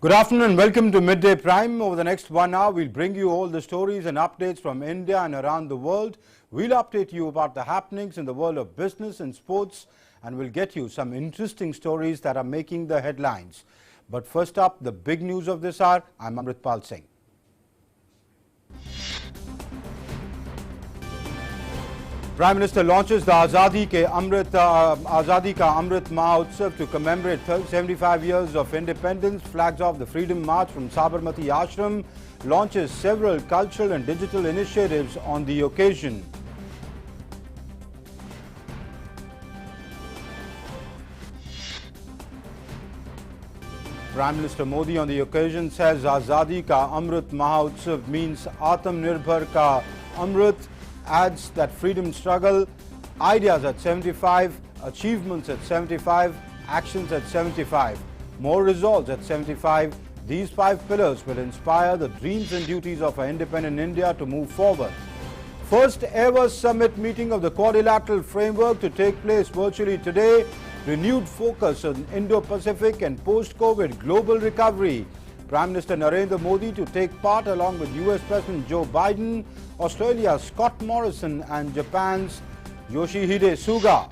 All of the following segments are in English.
Good afternoon and welcome to Midday Prime. Over the next 1 hour, we'll bring you all the stories and updates from India and around the world. We'll update you about the happenings in the world of business and sports, and we'll get you some interesting stories that are making the headlines. But first up, the big news of this hour. I'm Amritpal Singh. Prime Minister launches the Azadi Ka Amrit Mahotsav to commemorate 75 years of independence, flags off the Freedom March from Sabarmati Ashram, launches several cultural and digital initiatives on the occasion. Prime Minister Modi on the occasion says Azadi Ka Amrit Mahotsav means Atmanirbhar Ka Amrit, adds that freedom struggle, ideas at 75, achievements at 75, actions at 75, more resolves at 75. These 5 pillars will inspire the dreams and duties of our independent India to move forward. First ever summit meeting of the Quadrilateral Framework to take place virtually today. Renewed focus on Indo-Pacific and post-COVID global recovery. Prime Minister Narendra Modi to take part along with U.S. President Joe Biden, Australia's Scott Morrison and Japan's Yoshihide Suga.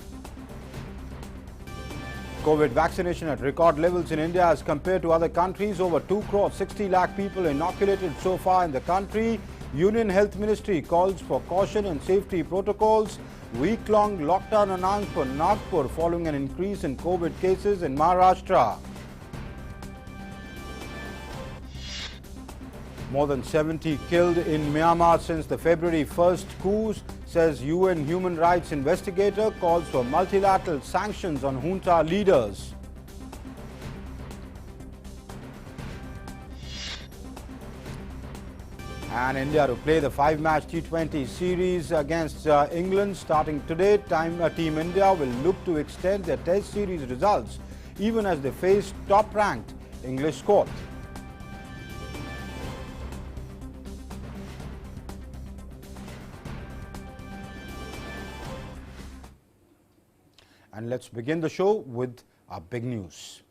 COVID vaccination at record levels in India as compared to other countries. Over 2 crore 60 lakh people inoculated so far in the country. Union Health Ministry calls for caution and safety protocols. Week-long lockdown announced for Nagpur following an increase in COVID cases in Maharashtra. More than 70 killed in Myanmar since the February 1st coup, says UN human rights investigator, calls for multilateral sanctions on junta leaders. And India to play the 5-match T20 series against England starting today. Team India will look to extend their Test series results even as they face top-ranked English squad. And let's begin the show with our big news.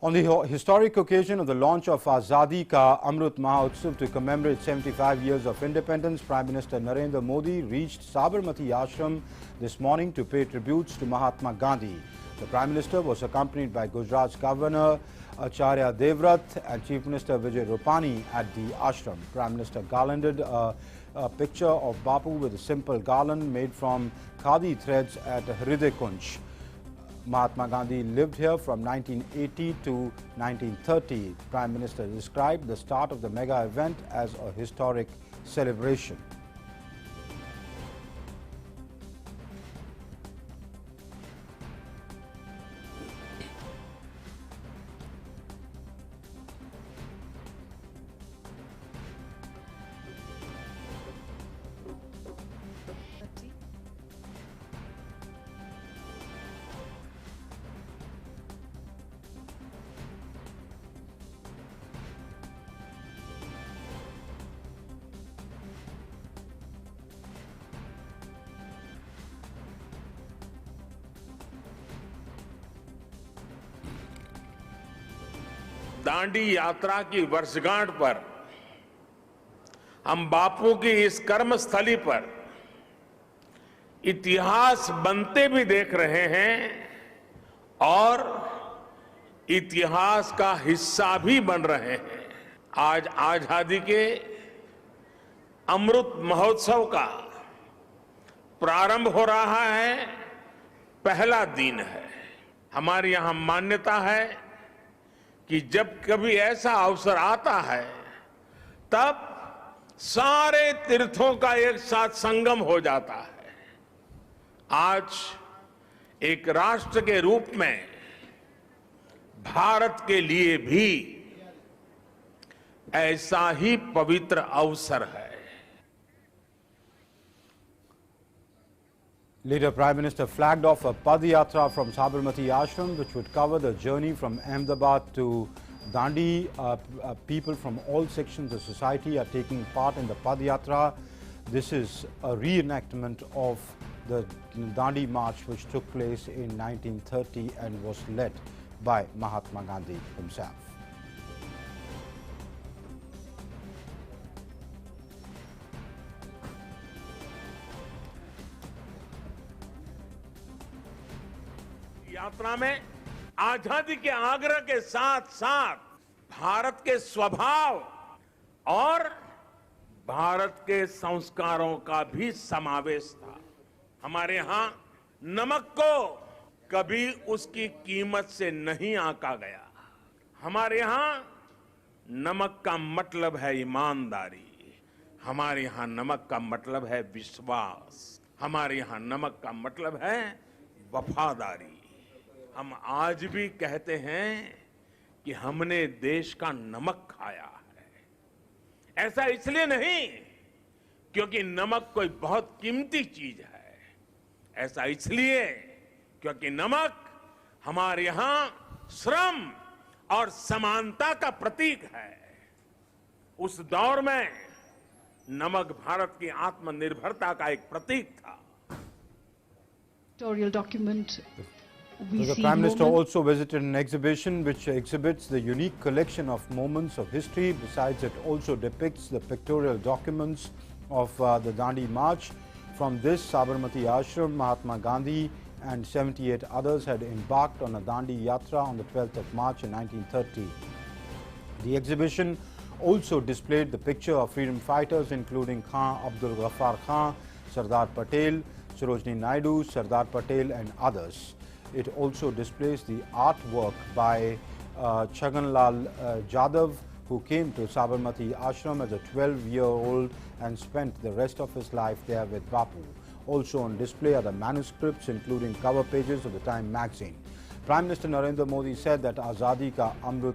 On the historic occasion of the launch of Azadi Ka Amrit Mahotsav to commemorate 75 years of independence, Prime Minister Narendra Modi reached Sabarmati Ashram this morning to pay tributes to Mahatma Gandhi. The Prime Minister was accompanied by Gujarat's Governor Acharya Devvrat and Chief Minister Vijay Rupani at the ashram. Prime Minister garlanded a picture of Bapu with a simple garland made from khadi threads at Hriday Kunj. Mahatma Gandhi lived here from 1980 to 1930. Prime Minister described the start of the mega event as a historic celebration. Dandi यात्रा की वर्षगांठ पर हम बापू की इस कर्मस्थली पर इतिहास बनते भी देख रहे हैं और इतिहास का हिस्सा भी बन रहे हैं। आज आजादी के अमृत महोत्सव का प्रारंभ हो रहा है, पहला दिन है। हमारी यहां मान्यता है कि जब कभी ऐसा अवसर आता है तब सारे तीर्थों का एक साथ संगम हो जाता है। आज एक राष्ट्र के रूप में भारत के लिए भी ऐसा ही पवित्र अवसर है। Later, Prime Minister flagged off a Padayatra from Sabarmati Ashram, which would cover the journey from Ahmedabad to Dandi. People from all sections of society are taking part in the Padayatra. This is a reenactment of the Dandi March, which took place in 1930 and was led by Mahatma Gandhi himself. यात्रा में आजादी के आग्रह के साथ साथ भारत के स्वभाव और भारत के संस्कारों का भी समावेश था। हमारे यहाँ नमक को कभी उसकी कीमत से नहीं आंका गया। हमारे यहाँ नमक का मतलब है ईमानदारी, हमारे यहाँ नमक का मतलब है विश्वास, हमारे यहाँ नमक का मतलब है वफादारी। हम आज भी कहते हैं कि हमने देश का नमक खाया है। ऐसा इसलिए नहीं क्योंकि नमक कोई बहुत कीमती चीज है, ऐसा इसलिए क्योंकि नमक हमारे यहाँ श्रम और समानता का प्रतीक है। उस दौर में नमक भारत की आत्मनिर्भरता का एक प्रतीक था। The Prime Minister also visited an exhibition which exhibits the unique collection of moments of history. Besides, it also depicts the pictorial documents of the Dandi March. From this, Sabarmati Ashram, Mahatma Gandhi and 78 others had embarked on a Dandi Yatra on the 12th of March in 1930. The exhibition also displayed the picture of freedom fighters including Khan Abdul Ghaffar Khan, Sardar Patel, Sarojini Naidu, Sardar Patel and others. It also displays the artwork by Chhaganlal Jadhav, who came to Sabarmati Ashram as a 12-year-old and spent the rest of his life there with Bapu. Also on display are the manuscripts, including cover pages of the Time magazine. Prime Minister Narendra Modi said that Azadi Ka Amrit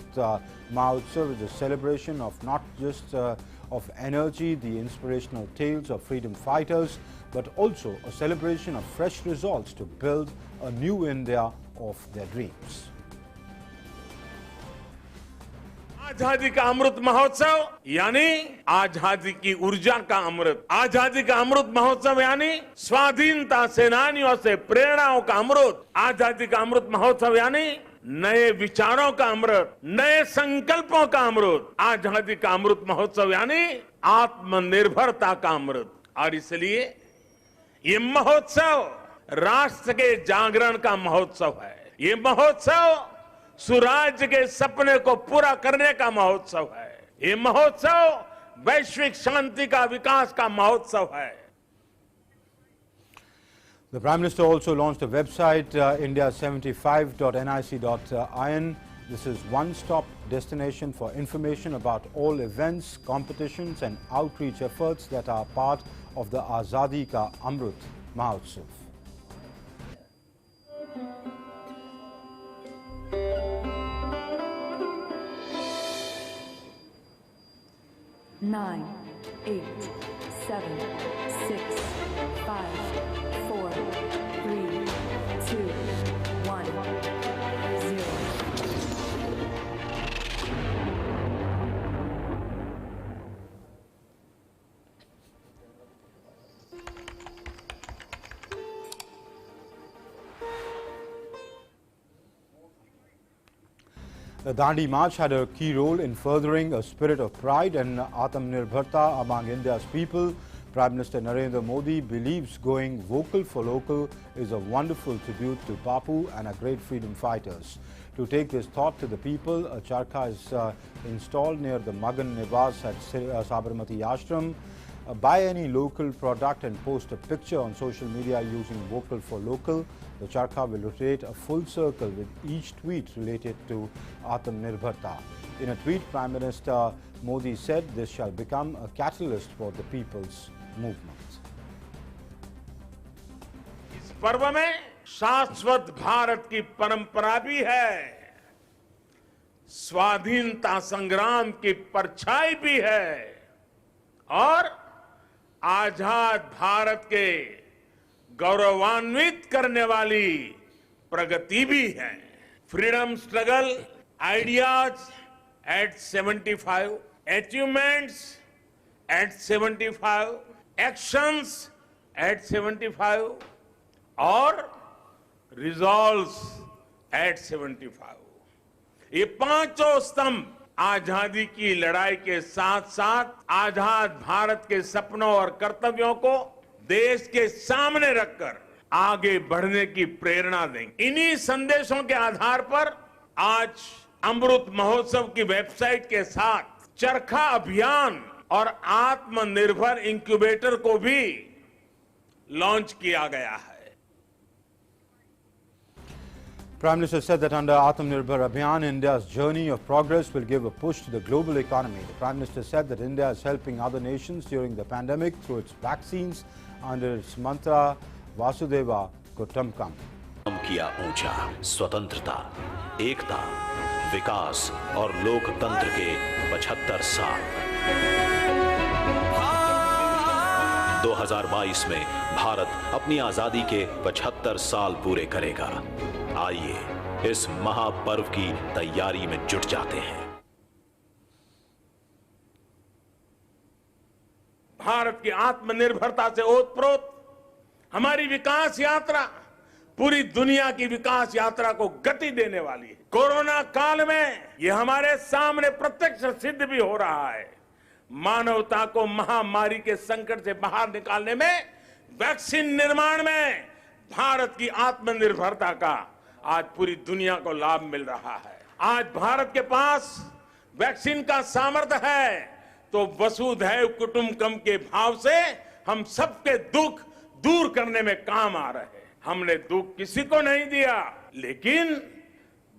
Mahotsav is a celebration of not just of energy, the inspirational tales of freedom fighters, but also a celebration of fresh resolves to build a new India of their dreams. आजादी का अमृत महोत्सव यानी आजादी की ऊर्जा का अमृत। आजादी का अमृत महोत्सव यानी स्वाधीनता सेनानियों से प्रेरणाओं का अमृत। आजादी का अमृत महोत्सव यानी नए विचारों का अमृत, नए संकल्पों का अमृत। आजादी का अमृत महोत्सव यानी आत्मनिर्भरता का अमृत। और इसलिए ये महोत्सव राष्ट्र के जागरण का महोत्सव है। ये महोत्सव सुराज्य के सपने को पूरा करने का महोत्सव है। ये महोत्सव वैश्विक शांति का विकास का महोत्सव है। The Prime Minister also launched a website, india75.nic.in. This is one-stop destination for information about all events, competitions and outreach efforts that are part of the Azadi Ka Amrit Mahotsav. Nine, 8, 7, 6, 5, 4, 3, 2, 1, 0. The Dandi March had a key role in furthering a spirit of pride and Atmanirbharta among India's people. Prime Minister Narendra Modi believes going vocal for local is a wonderful tribute to Bapu and our great freedom fighters. To take this thought to the people, a charkha is installed near the Magan Nivas at Sabarmati Ashram. Buy any local product and post a picture on social media using Vocal for Local. The charkha will rotate a full circle with each tweet related to Atmanirbharta. In a tweet, Prime Minister Modi said this shall become a catalyst for the people's movement. इस पर्व में शाश्वत भारत की परंपरा भी है, स्वाधीनता संग्राम की परछाई भी है और आजाद भारत के गौरवान्वित करने वाली प्रगति भी है। Freedom struggle ideas at 75, achievements at 75, actions at 75, और रिजॉल्व्स एट 75। ये पांचों स्तंभ आजादी की लड़ाई के साथ साथ आजाद भारत के सपनों और कर्तव्यों को देश के सामने रखकर आगे बढ़ने की प्रेरणा देंगे। इन्हीं संदेशों के आधार पर आज अमृत महोत्सव की वेबसाइट के साथ चरखा अभियान और आत्मनिर्भर इंक्यूबेटर को भी लॉन्च किया गया है। Prime Minister said that under Atmanirbhar Abhiyan, India's journey of progress will give a push to the global economy. The Prime Minister said that India is helping other nations during the pandemic through its vaccines under its mantra Vasudeva Kutumbakam. किया ऊंचा स्वतंत्रता, एकता, विकास और लोकतंत्र के 75 साल। 2022 में भारत अपनी आजादी के 75 साल पूरे करेगा। आइए इस महापर्व की तैयारी में जुट जाते हैं। भारत की आत्मनिर्भरता से ओतप्रोत हमारी विकास यात्रा पूरी दुनिया की विकास यात्रा को गति देने वाली है। कोरोना काल में यह हमारे सामने प्रत्यक्ष सिद्ध भी हो रहा है। मानवता को महामारी के संकट से बाहर निकालने में, वैक्सीन निर्माण में भारत की आत्मनिर्भरता का आज पूरी दुनिया को लाभ मिल रहा है। आज भारत के पास वैक्सीन का सामर्थ्य है तो वसुधैव कुटुंबकम के भाव से हम सबके दुख दूर करने में काम आ रहे हैं। हमने दुख किसी को नहीं दिया, लेकिन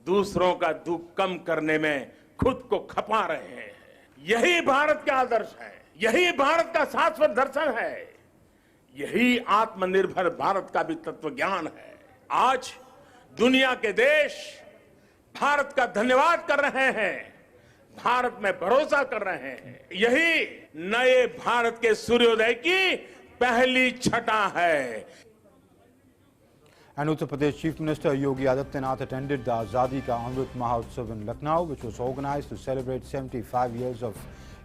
दूसरों का दुख कम करने में खुद को खपा रहे हैं। यही भारत का आदर्श है, यही भारत का शाश्वत दर्शन है, यही आत्मनिर्भर भारत का भी तत्व ज्ञान है। आज दुनिया के देश भारत का धन्यवाद कर रहे हैं, भारत में भरोसा कर रहे हैं। यही नए भारत के सूर्योदय की पहली छटा है। And Uttar Pradesh Chief Minister Yogi Adityanath attended the Azadi Ka Amrit Mahotsav in Lucknow, which was organized to celebrate 75 years of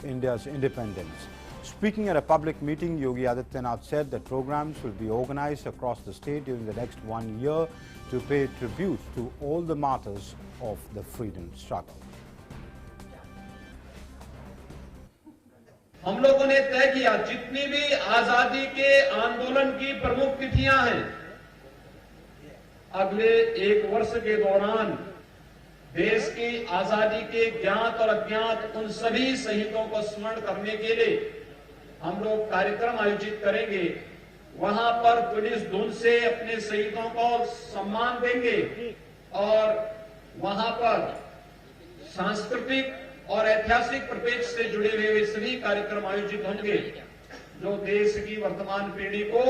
India's independence. Speaking at a public meeting, Yogi Adityanath said that programs will be organized across the state during the next 1 year to pay tribute to all the martyrs of the freedom struggle. हम लोगों ने तय किया जितनी भी आजादी के आंदोलन की प्रमुख तिथियां हैं, अगले 1 वर्ष के दौरान देश की आजादी के ज्ञात और अज्ञात उन सभी शहीदों को स्मरण करने के लिए हम लोग कार्यक्रम आयोजित करेंगे। वहां पर पुलिस धुन से अपने शहीदों को सम्मान देंगे और वहां पर सांस्कृतिक और ऐतिहासिक परिप्रेक्ष्य से जुड़े हुए सभी कार्यक्रम आयोजित होंगे जो देश की वर्तमान पीढ़ी को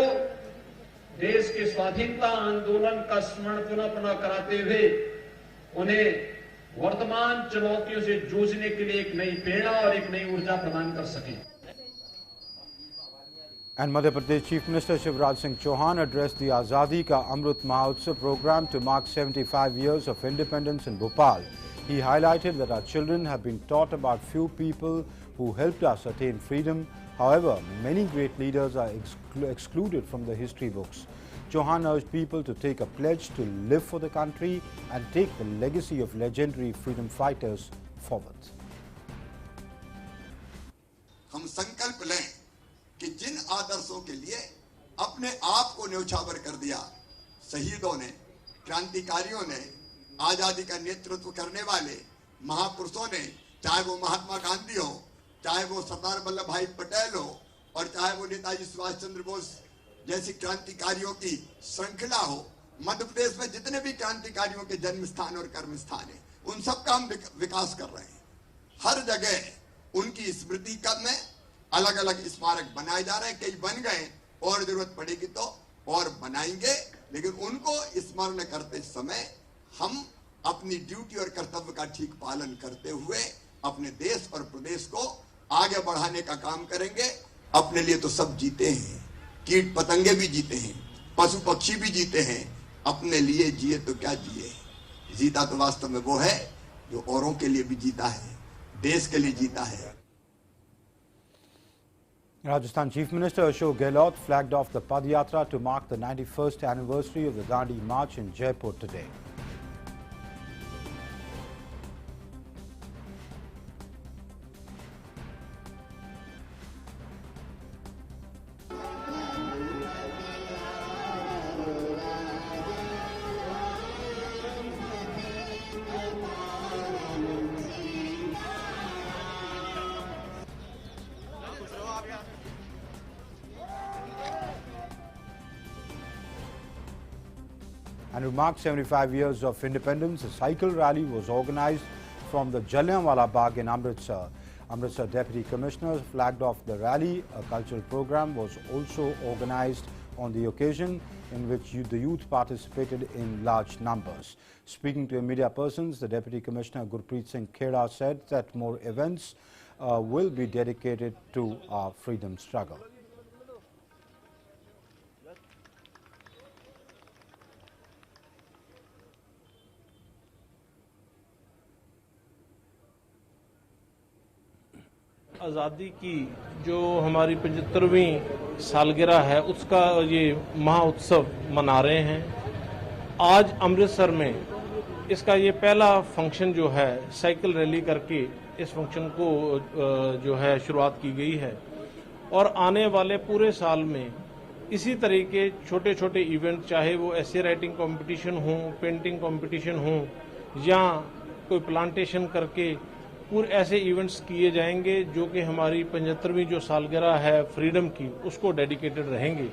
देश के स्वाधीनता आंदोलन का स्मरण पुनः कराते हुए उन्हें वर्तमान चुनौतियों से जूझने के लिए एक नई प्रेरणा और एक नई ऊर्जा प्रदान कर सकें। And Madhya Pradesh Chief Minister Shivraj Singh Chauhan addressed the Azadi Ka Amrit Mahotsav program to mark 75 years of independence in Bhopal. He highlighted that our children have been taught about few people who helped us attain freedom. However, many great leaders are excluded from the history books. Chauhan urged people to take a pledge to live for the country and take the legacy of legendary freedom fighters forward. हम संकल्प लें कि जिन आदर्शों के लिए अपने आप को न्यौछावर कर दिया शहीदों ने, क्रांतिकारियों ने, आजादी का नेतृत्व करने वाले महापुरुषों ने, चाहे वो महात्मा गांधी हो, चाहे वो सरदार वल्लभ भाई पटेल हो और चाहे वो नेताजी सुभाष चंद्र बोस जैसी क्रांतिकारियों की श्रृंखला हो। मध्य प्रदेश में जितने भी क्रांतिकारियों के जन्म स्थान और कर्म स्थान है, उन सब का हम विकास कर रहे हैं। हर जगह उनकी स्मृति में अलग अलग स्मारक बनाए जा रहे हैं, कई बन गए और जरूरत पड़ेगी तो और बनाएंगे, लेकिन उनको स्मरण करते समय हम अपनी ड्यूटी और कर्तव्य का ठीक पालन करते हुए अपने देश और प्रदेश को आगे बढ़ाने का काम करेंगे। अपने लिए तो सब जीते हैं, कीट पतंगे भी जीते हैं, पशु पक्षी भी जीते हैं, अपने लिए जिए तो क्या जिए। जीता तो वास्तव में वो है जो औरों के लिए भी जीता है, देश के लिए जीता है। Rajasthan Chief Minister Ashok Gehlot flagged off the Padyatra to mark the 91st anniversary of the Gandhi March in Jaipur today. And to mark 75 years of independence, a cycle rally was organized from the Jallianwala Bagh in Amritsar. Amritsar Deputy Commissioner flagged off the rally. A cultural program was also organized on the occasion, in which the youth participated in large numbers. Speaking to media persons, the Deputy Commissioner Gurpreet Singh Kheda said that more events will be dedicated to our freedom struggle. आज़ादी की जो हमारी 75वीं सालगिरह है उसका ये महोत्सव मना रहे हैं। आज अमृतसर में इसका ये पहला फंक्शन जो है साइकिल रैली करके इस फंक्शन को जो है शुरुआत की गई है और आने वाले पूरे साल में इसी तरह के छोटे छोटे इवेंट, चाहे वो ऐसे राइटिंग कंपटीशन हो, पेंटिंग कंपटीशन हो या कोई प्लांटेशन करके पूरे ऐसे इवेंट्स किए जाएंगे जो कि हमारी 75वीं जो सालगिरह है फ्रीडम की उसको डेडिकेटेड रहेंगे।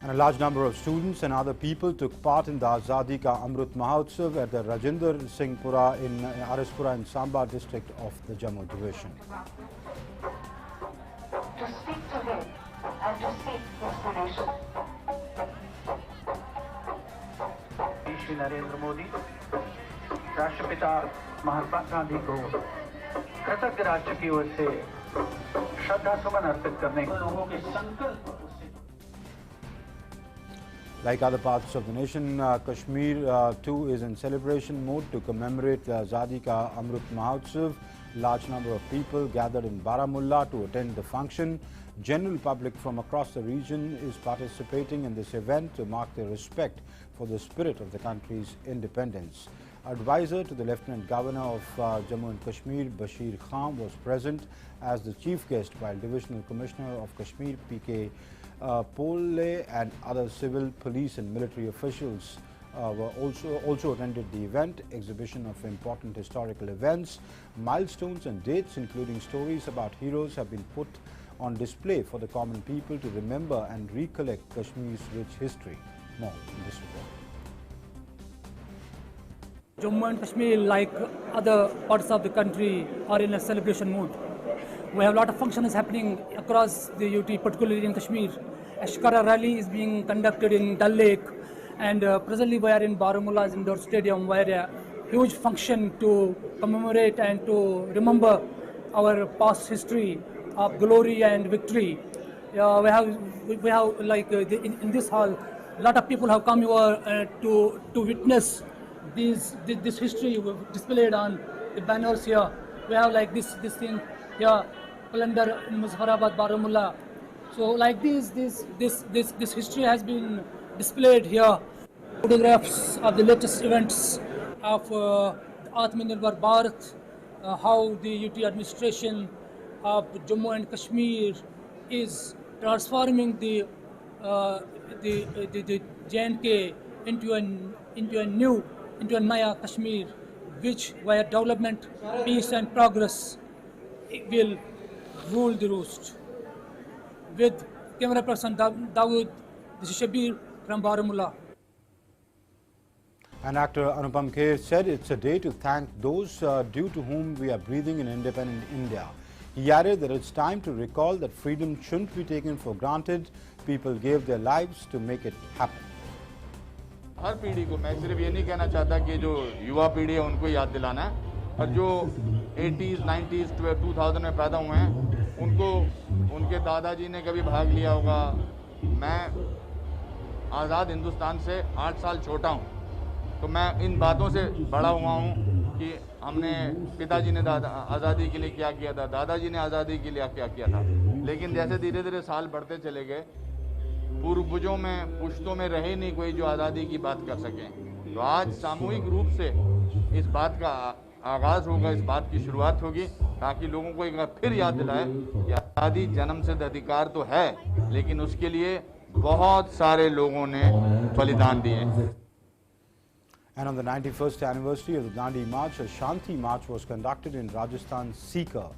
And a large number of students and other people took part in the Azadi Ka Amrit Mahotsav at the Rajinder Singh Pura in Arispura in Samba district of the Jammu division. To speak to him and to seek inspiration. Minister Narendra Modi, राष्ट्रपिता महात्मा गांधी को कृतज्ञ राष्ट्र की ओर से श्रद्धा सुमन अर्पित करने लोगों के संकल्प। Like other parts of the nation, Kashmir too is in celebration mode to commemorate the Azadi Ka Amrit Mahotsav. Large number of people gathered in Baramulla to attend the function. General public from across the region is participating in this event to mark their respect for the spirit of the country's independence. Advisor to the Lieutenant Governor of Jammu and Kashmir, Bashir Khan, was present as the chief guest, while Divisional Commissioner of Kashmir, P.K. Pole, and other civil, police and military officials were also attended the event. Exhibition of important historical events, milestones and dates, including stories about heroes, have been put on display for the common people to remember and recollect Kashmir's rich history. More in this report. Jammu and Kashmir, like other parts of the country, are in a celebration mood. We have a lot of functions happening across the UT, particularly in Kashmir. A Shikara rally is being conducted in Dal Lake, and presently we are in Baramulla's indoor stadium, where a huge function to commemorate and to remember our past history of glory and victory. We have like in this hall, a lot of people have come here to witness this history displayed on the banners here. We have like this thing here, calendar in Muzaffarabad, Baramulla. So like this history has been displayed here. Photographs of the latest events of Atmanirbhar Bharat, how the UT administration of Jammu and Kashmir is transforming the J&K into a Naya Kashmir, which where development, peace and progress will rule the roost. With camera person Dawood, this is Shabir from Baramulla. And actor Anupam Kher said it's a day to thank those due to whom we are breathing in independent India. He added that it's time to recall that freedom shouldn't be taken for granted. People gave their lives to make it happen. हर पीढ़ी को मैं सिर्फ ये नहीं कहना चाहता कि जो युवा पीढ़ी है उनको याद दिलाना है, और जो 80s, 90s, 2000 में पैदा हुए हैं उनको उनके दादाजी ने कभी भाग लिया होगा। मैं आज़ाद हिंदुस्तान से 8 साल छोटा हूँ, तो मैं इन बातों से बड़ा हुआ हूँ कि हमने पिताजी ने आज़ादी के लिए क्या किया था, दादाजी ने आज़ादी के लिए क्या किया था। लेकिन जैसे धीरे धीरे साल बढ़ते चले गए, पूर्वजों में पुश्तों में रहे नहीं कोई जो आज़ादी की बात कर सके। तो आज सामूहिक रूप से इस बात का आगाज़ होगा, इस बात की शुरुआत होगी, ताकि लोगों को एक बार फिर याद दिलाए कि आज़ादी जन्मसिद्ध अधिकार तो है, लेकिन उसके लिए बहुत सारे लोगों ने बलिदान दिए। And on the 91st anniversary of the Dandi March, a Shanti March was conducted in Rajasthan's Sikar.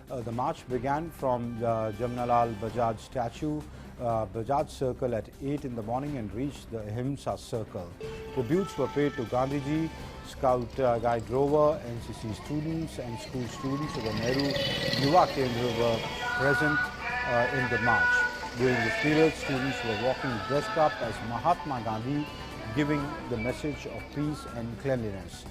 The march began from the Jamnalal Bajaj statue, Bajaj Circle at 8 in the morning and reached the Ahimsa Circle. Tributes were paid to Gandhiji. Scout Guide Rover, NCC students and school students of the Nehru Yuva Kendra were present in the march. During this period, students were walking dressed up as Mahatma Gandhi, giving the message of peace and cleanliness.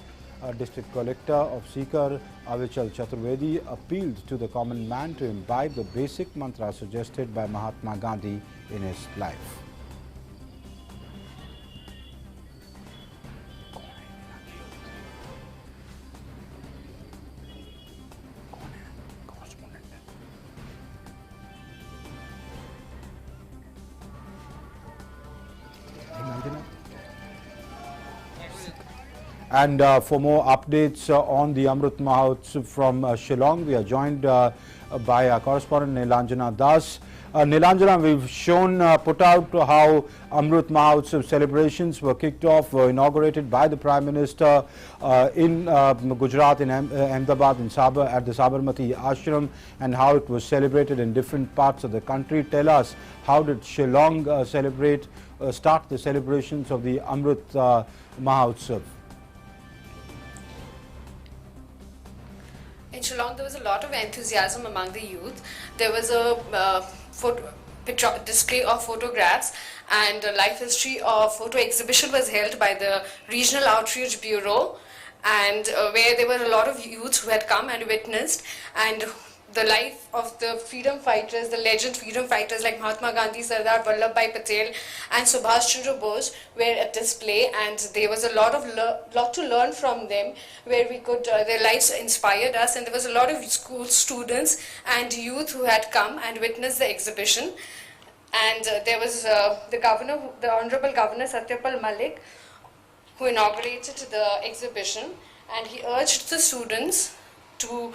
District Collector of Sikar, Avichal Chaturvedi, appealed to the common man to imbibe the basic mantra suggested by Mahatma Gandhi in his life. And for more updates on the Amrit Mahotsav from Shillong, we are joined by our correspondent Nilanjana Das. Nilanjana, we've put out how Amrit Mahotsav celebrations were kicked off, were inaugurated by the Prime Minister in Gujarat, in Ahmedabad, at the Sabarmati Ashram, and how it was celebrated in different parts of the country. Tell us, how did Shillong start the celebrations of the Amrit Mahotsav? In Shillong, there was a lot of enthusiasm among the youth. There was a display of photographs, and a life history of photo exhibition was held by the Regional Outreach Bureau, and where there were a lot of youths who had come and witnessed and the life of the freedom fighters, the legend freedom fighters like Mahatma Gandhi, Sardar Vallabhbhai Patel and Subhash Chandra Bose were at display, and there was a lot to learn from them, where we could their lives inspired us, and there was a lot of school students and youth who had come and witnessed the exhibition. And there was the Honorable Governor Satyapal Malik, who inaugurated the exhibition, and he urged the students to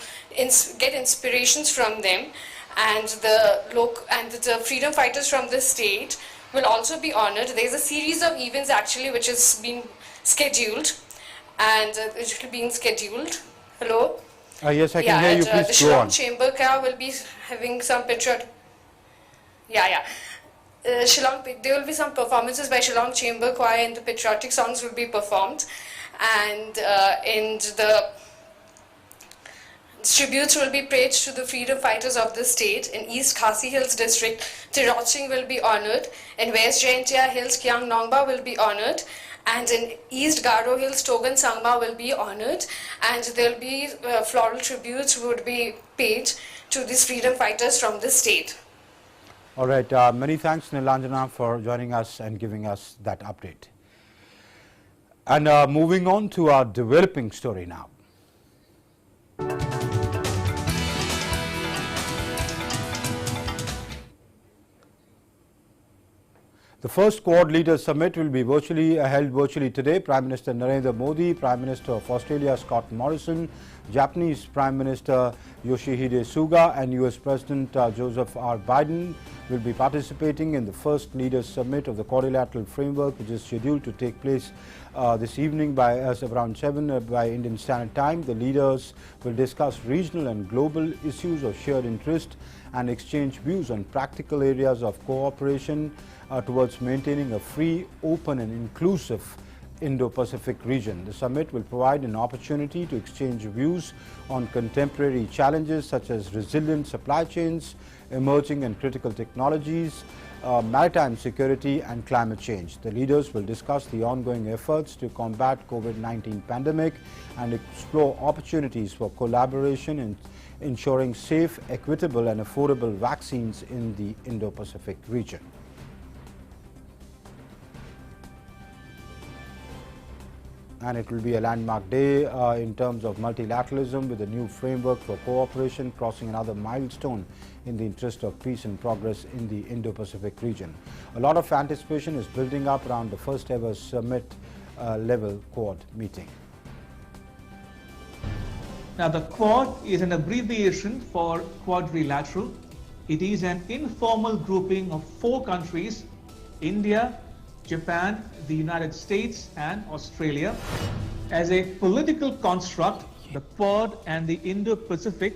get inspirations from them, and the freedom fighters from the state will also be honored. There is a series of events actually which has been scheduled, and Hello? Yes, I can hear you. Please the go on. Shillong Chamber Choir will be having some patriotic. There will be some performances by Shillong Chamber Choir, and the patriotic songs will be performed, and in the tributes will be paid to the freedom fighters of the state. In East Khasi Hills district, Tiroching will be honored. In West Jaintia Hills, Kyang Nongba will be honored. And in East Garo Hills, Togan Sangma will be honored. And there will be floral tributes would be paid to these freedom fighters from the state. All right. Many thanks, Nilanjana, for joining us and giving us that update. And moving on to our developing story now. The first Quad Leaders Summit will be held virtually today. Prime Minister Narendra Modi, Prime Minister of Australia Scott Morrison, Japanese Prime Minister Yoshihide Suga and US President Joseph R. Biden will be participating in the first Leaders Summit of the Quadrilateral Framework, which is scheduled to take place this evening by around 7 by Indian Standard Time. The leaders will discuss regional and global issues of shared interest and exchange views on practical areas of cooperation towards maintaining a free, open and inclusive Indo-Pacific region. The summit will provide an opportunity to exchange views on contemporary challenges such as resilient supply chains, emerging and critical technologies, maritime security and climate change. The leaders will discuss the ongoing efforts to combat COVID-19 pandemic and explore opportunities for collaboration in ensuring safe, equitable and affordable vaccines in the Indo-Pacific region. And it will be a landmark day in terms of multilateralism, with a new framework for cooperation crossing another milestone in the interest of peace and progress in the Indo-Pacific region. A lot of anticipation is building up around the first ever summit level Quad meeting. Now, the Quad is an abbreviation for Quadrilateral. It is an informal grouping of 4 countries: India, Japan, the United States and Australia. As a political construct, the Quad and the Indo-Pacific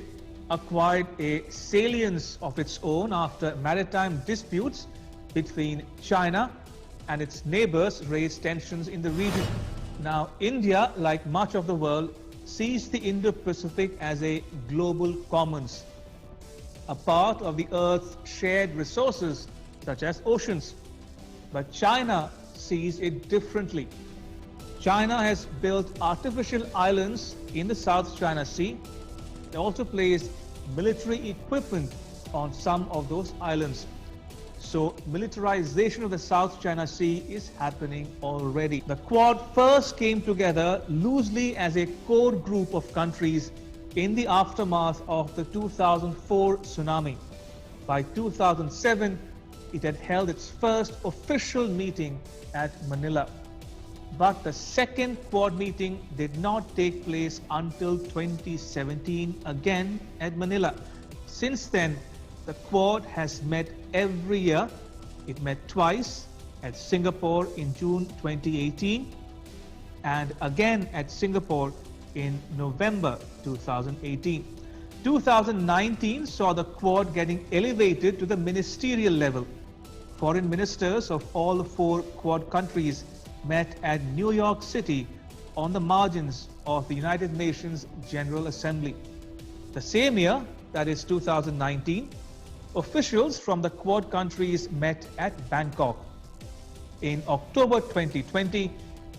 acquired a salience of its own after maritime disputes between China and its neighbors raised tensions in the region. Now, India, like much of the world, sees the Indo-Pacific as a global commons, a part of the Earth's shared resources such as oceans. But China sees it differently. China has built artificial islands in the South China Sea. They also placed military equipment on some of those islands. So militarization of the South China Sea is happening already. The Quad first came together loosely as a core group of countries in the aftermath of the 2004 tsunami. By 2007, it had held its first official meeting at Manila. But the second Quad meeting did not take place until 2017, again at Manila. Since then, the Quad has met every year. It met twice at Singapore in June 2018 and again at Singapore in November 2018. 2019 saw the Quad getting elevated to the ministerial level. Foreign ministers of all 4 Quad countries met at New York City on the margins of the United Nations General Assembly. The same year, that is 2019, officials from the Quad countries met at Bangkok. In October 2020,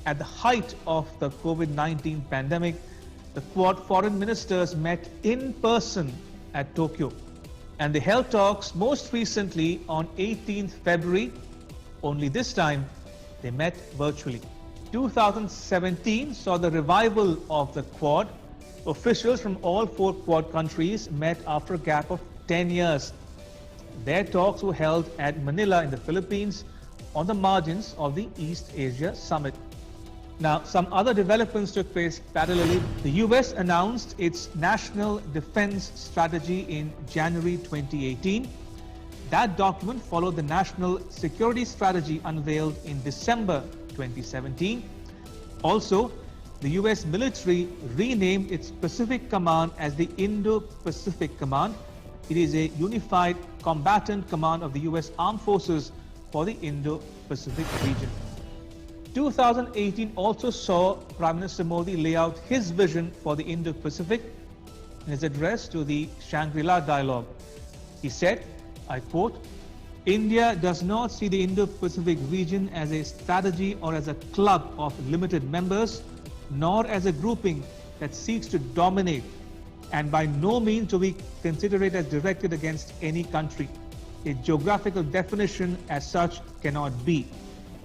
at the height of the COVID-19 pandemic, the Quad foreign ministers met in person at Tokyo, and they held talks most recently on 18th February. Only this time, they met virtually. 2017 saw the revival of the Quad. Officials from all 4 Quad countries met after a gap of 10 years. Their talks were held at Manila in the Philippines on the margins of the East Asia Summit. Now, some other developments took place parallelly. The U.S. announced its National Defense Strategy in January 2018. That document followed the National Security Strategy unveiled in December 2017. Also, the U.S. military renamed its Pacific Command as the Indo-Pacific Command. It is a unified combatant command of the U.S. Armed Forces for the Indo-Pacific region. 2018 also saw Prime Minister Modi lay out his vision for the Indo-Pacific in his address to the Shangri-La Dialogue. He said, I quote, "India does not see the Indo-Pacific region as a strategy or as a club of limited members, nor as a grouping that seeks to dominate, and by no means do we consider it as directed against any country. A geographical definition as such cannot be.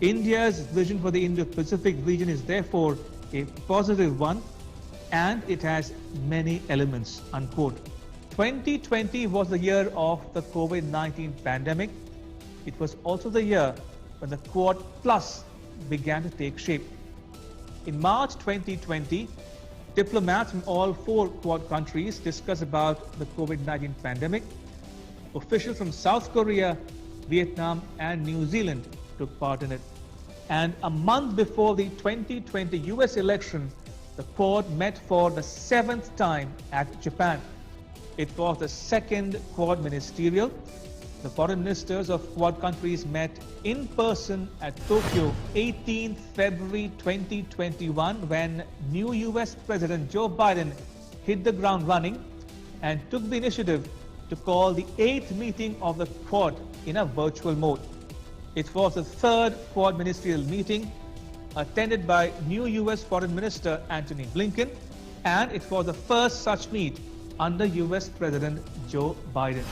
India's vision for the Indo-Pacific region is therefore a positive one, and it has many elements," unquote. 2020 was the year of the COVID-19 pandemic. It was also the year when the Quad Plus began to take shape. In March 2020, diplomats from all 4 Quad countries discussed about the COVID-19 pandemic. Officials from South Korea, Vietnam and New Zealand took part in it. And a month before the 2020 US election, the Quad met for the 7th time at Japan. It was the second Quad ministerial. The foreign ministers of Quad countries met in person at Tokyo 18th February 2021 when new US President Joe Biden hit the ground running and took the initiative to call the 8th meeting of the Quad in a virtual mode. It was the 3rd Quad ministerial meeting attended by new US Foreign Minister Antony Blinken, and it was the first such meet under US President Joe Biden.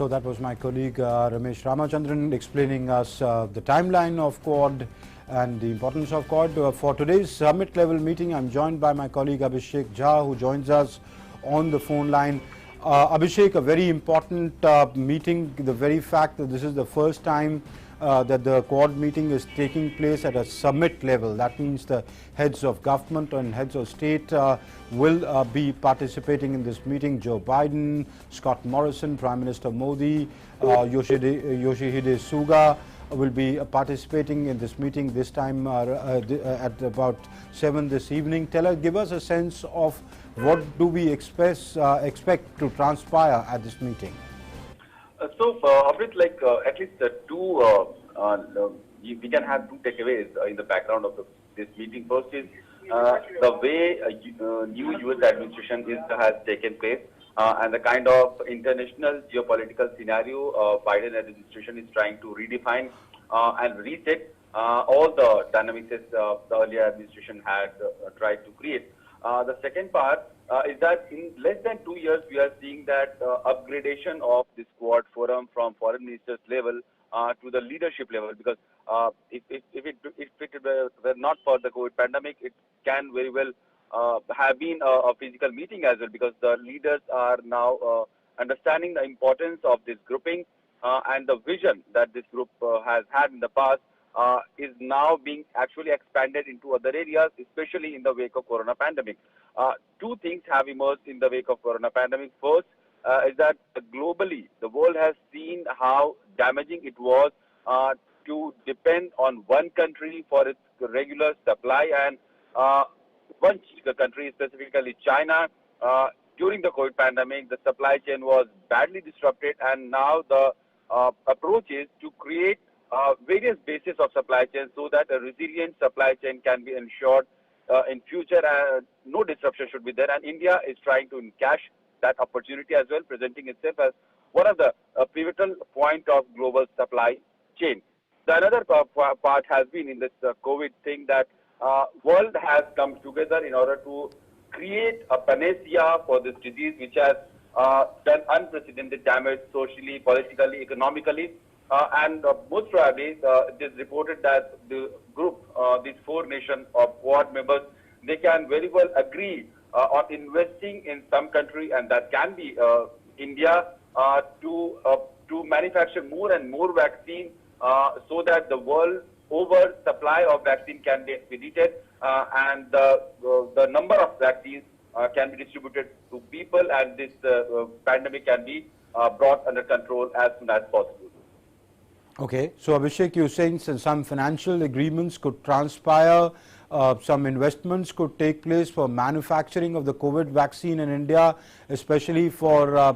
So that was my colleague Ramesh Ramachandran explaining us the timeline of Quad and the importance of Quad. For today's summit level meeting, I'm joined by my colleague Abhishek Jha, who joins us on the phone line. Abhishek, a very important meeting. The very fact that this is the first time that the Quad meeting is taking place at a summit level. That means the heads of government and heads of state will be participating in this meeting. Joe Biden, Scott Morrison, Prime Minister Modi, Yoshihide Suga will be participating in this meeting this time at about 7 this evening. Give us a sense of what do we expect to transpire at this meeting. Amrit, at least we can have two takeaways in the background of this meeting. First is the way new U.S. administration has taken place and the kind of international geopolitical scenario Biden administration is trying to redefine and reset all the dynamics the earlier administration had tried to create. The second part is that in less than 2 years, we are seeing that upgradation of this Quad forum from foreign ministers level to the leadership level. Because if it were not for the COVID pandemic, it can very well have been a physical meeting as well. Because the leaders are now understanding the importance of this grouping and the vision that this group has had in the past. Is now being actually expanded into other areas, especially in the wake of Corona pandemic. Two things have emerged in the wake of Corona pandemic. First is that globally, the world has seen how damaging it was to depend on one country for its regular supply, and one country, specifically China, during the COVID pandemic, the supply chain was badly disrupted, and now the approach is to create various bases of supply chain so that a resilient supply chain can be ensured in future. No disruption should be there, and India is trying to encash that opportunity as well, presenting itself as one of the pivotal point of global supply chain. The another part has been in this COVID thing that world has come together in order to create a panacea for this disease, which has done unprecedented damage socially, politically, economically. And most probably, it is reported that the group, these 4 nations of Quad members, they can very well agree on investing in some country, and that can be India, to manufacture more and more vaccine so that the world oversupply of vaccine can be expedited and the number of vaccines can be distributed to people, and this pandemic can be brought under control as soon as possible. Okay, so Abhishek, you're saying some financial agreements could transpire, some investments could take place for manufacturing of the COVID vaccine in India, especially for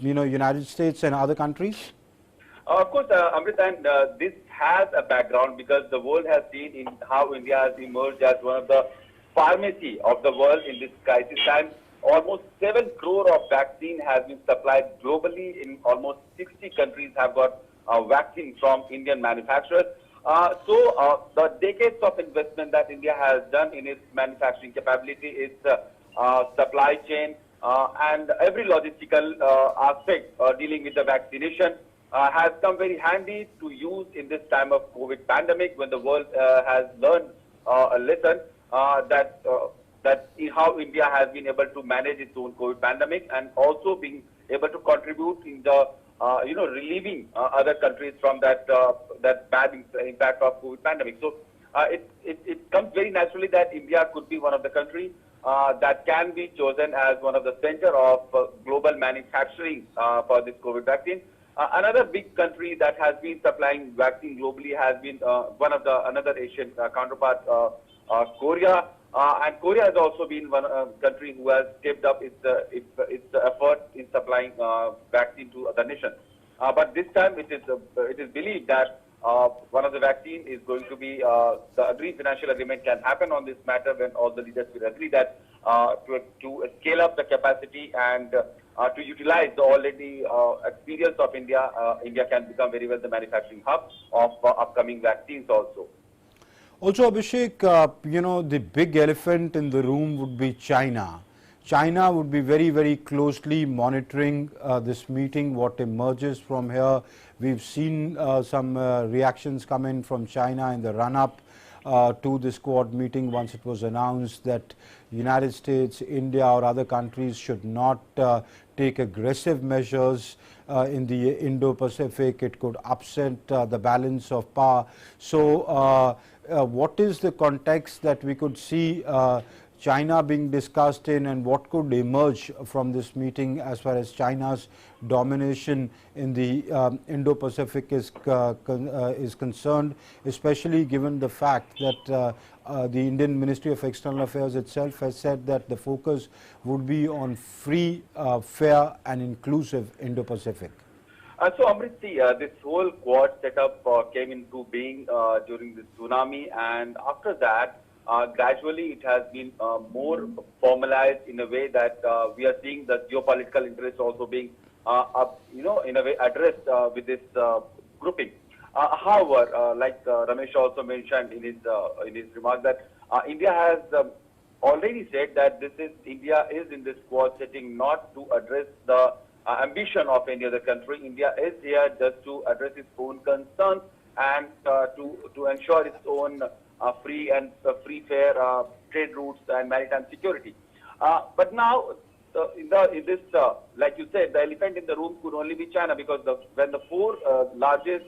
United States and other countries? Of course, Amrit, and this has a background because the world has seen in how India has emerged as one of the pharmacy of the world in this crisis time. Almost 7 crore of vaccine has been supplied globally. In almost 60 countries have got vaccine from Indian manufacturers. So the decades of investment that India has done in its manufacturing capability, its supply chain, and every logistical aspect dealing with the vaccination has come very handy to use in this time of COVID pandemic, when the world has learned a lesson that how India has been able to manage its own COVID pandemic, and also being able to contribute in the relieving other countries from that bad impact of COVID pandemic. So it comes very naturally that India could be one of the countries that can be chosen as one of the center of global manufacturing for this COVID vaccine. Another big country that has been supplying vaccine globally has been another Asian counterpart, Korea. And Korea has also been one country who has stepped up its effort in supplying vaccine to other nations. But this time it is believed that one of the vaccine is going to be the agreed financial agreement can happen on this matter when all the leaders will agree that to scale up the capacity and to utilize the already experience of India. India can become very well the manufacturing hub of upcoming vaccines also. Also, Abhishek, the big elephant in the room would be China. China would be very, very closely monitoring this meeting, what emerges from here. We've seen some reactions come in from China in the run-up to this Quad meeting once it was announced that United States, India or other countries should not take aggressive measures in the Indo-Pacific. It could upset the balance of power. So what is the context that we could see China being discussed in, and what could emerge from this meeting as far as China's domination in the Indo-Pacific is concerned, especially given the fact that the Indian Ministry of External Affairs itself has said that the focus would be on free, fair and inclusive Indo-Pacific. So Amrit, this whole Quad setup came into being during this tsunami, and after that, gradually it has been more formalized in a way that we are seeing the geopolitical interests also being, in a way addressed with this grouping. However, like Ramesh also mentioned in his remarks, that India has already said that India is in this Quad setting not to address the ambition of any other country. India is here just to address its own concerns and to ensure its own free and fair trade routes and maritime security. But now, in this, like you said, the elephant in the room could only be China, because when the four largest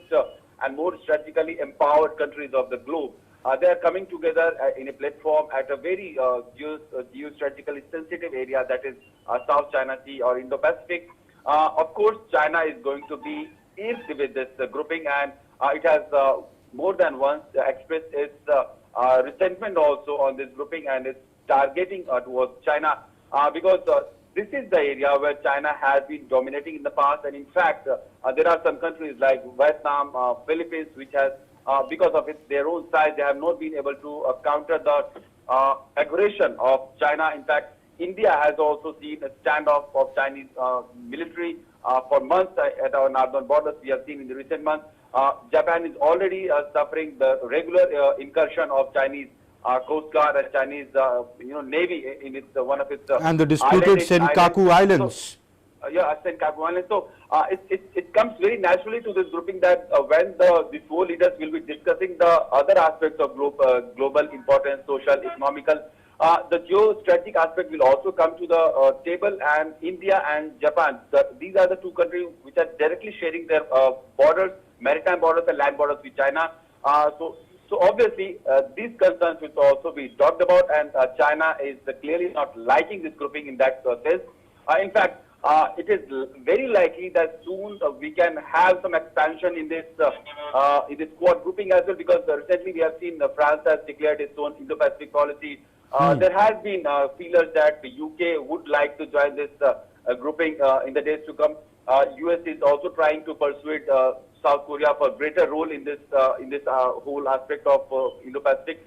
and more strategically empowered countries of the globe, they are coming together in a platform at a very geostrategically sensitive area, that is South China Sea or Indo-Pacific. Of course, China is going to be irked with this grouping, and it has more than once expressed its resentment also on this grouping, and it's targeting towards China because this is the area where China has been dominating in the past. And in fact, there are some countries like Vietnam, Philippines, which has, because of their own size, they have not been able to counter the aggression of China. In fact, India has also seen a standoff of Chinese military for months at our northern borders. We have seen in the recent months. Japan is already suffering the regular incursion of Chinese Coast Guard and Chinese Navy in its one of its and the disputed Senkaku Islands. Senkaku Islands. So it comes very naturally to this grouping that when the four leaders will be discussing the other aspects of global importance, social, economical, the geostrategic aspect will also come to the table, and India and Japan, these are the two countries which are directly sharing their borders, maritime borders and land borders with China. So obviously these concerns will also be talked about, and China is clearly not liking this grouping in that sense. In fact, it is very likely that soon we can have some expansion in this Quad grouping as well, because recently we have seen France has declared its own Indo-Pacific policy. There has been feelers that the UK would like to join this grouping in the days to come. U.S.A. is also trying to persuade South Korea for greater role in this whole aspect of Indo-Pacific.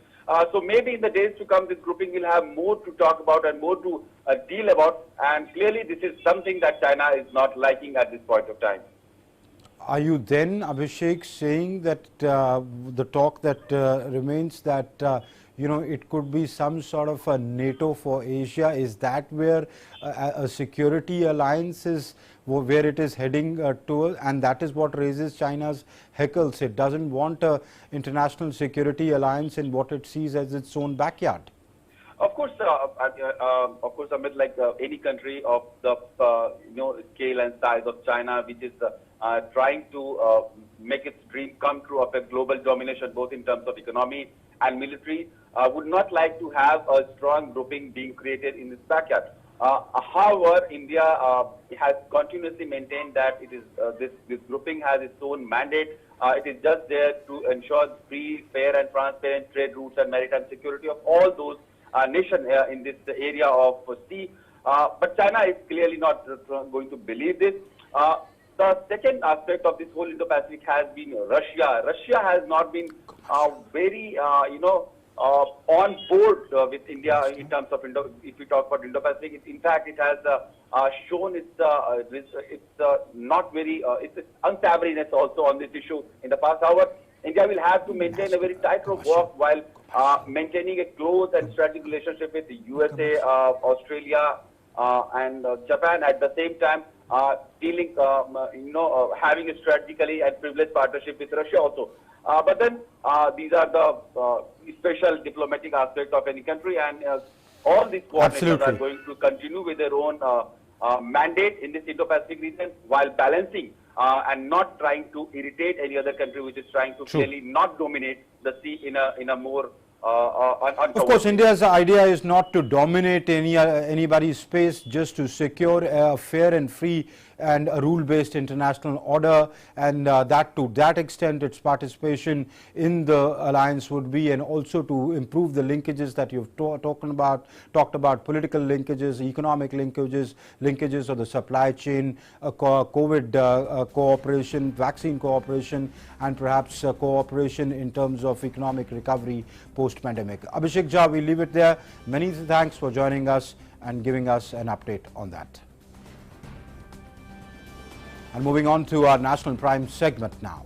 So maybe in the days to come, this grouping will have more to talk about and more to deal about. And clearly, this is something that China is not liking at this point of time. Are you then, Abhishek, saying that the talk that remains that it could be some sort of a NATO for Asia? Is that where a security alliance is, where it is heading to, and that is what raises China's heckles? It doesn't want an international security alliance in what it sees as its own backyard. Of course, Amit, like any country of the scale and size of China, which is trying to make its dream come true of a global domination, both in terms of economy and military, would not like to have a strong grouping being created in its backyard. However, India has continuously maintained that it is this grouping has its own mandate. It is just there to ensure free, fair and transparent trade routes and maritime security of all those nations in this area of sea. But China is clearly not going to believe this. The second aspect of this whole Indo-Pacific has been Russia. Russia has not been very, on board with India in terms of if we talk about Indo-Pacific. In fact, it has shown its not very its unsavoriness also on this issue in the past. However, India will have to maintain a very tightrope walk while maintaining a close and strategic relationship with the U.S.A, Australia, and Japan at the same time dealing, having a strategically and privileged partnership with Russia also. But then these are the special diplomatic aspects of any country, and all these coordinators are going to continue with their own mandate in this Indo-Pacific region while balancing and not trying to irritate any other country which is trying to clearly not dominate the sea in a more of course, India's idea is not to dominate anybody's space, just to secure a fair and free and a rule-based international order, and that to that extent its participation in the alliance would be, and also to improve the linkages that you've talked about political linkages, economic linkages of the supply chain, COVID cooperation, vaccine cooperation, and perhaps cooperation in terms of economic recovery post-pandemic. Abhishek Jha, we leave it there. Many thanks for joining us and giving us an update on that. And moving on to our National Prime segment now.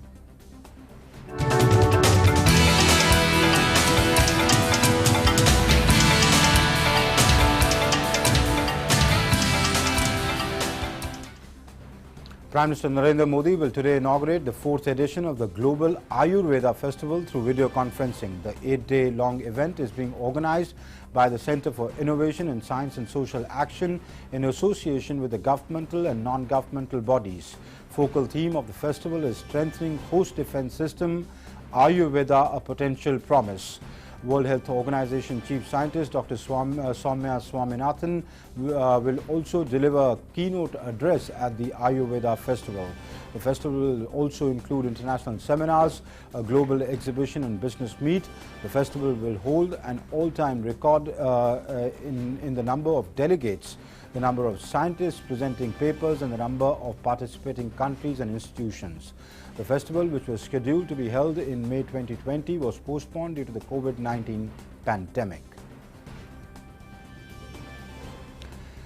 Prime Minister Narendra Modi will today inaugurate the 4th edition of the Global Ayurveda Festival through video conferencing. The 8-day-long event is being organized by the Center for Innovation in Science and Social Action in association with the governmental and non-governmental bodies. Focal theme of the festival is strengthening host defense system, Ayurveda a potential promise. World Health Organization Chief Scientist Dr. Soumya Swaminathan will also deliver a keynote address at the Ayurveda Festival. The festival will also include international seminars, a global exhibition and business meet. The festival will hold an all-time record in the number of delegates, the number of scientists presenting papers, and the number of participating countries and institutions. The festival, which was scheduled to be held in May 2020, was postponed due to the COVID-19 pandemic.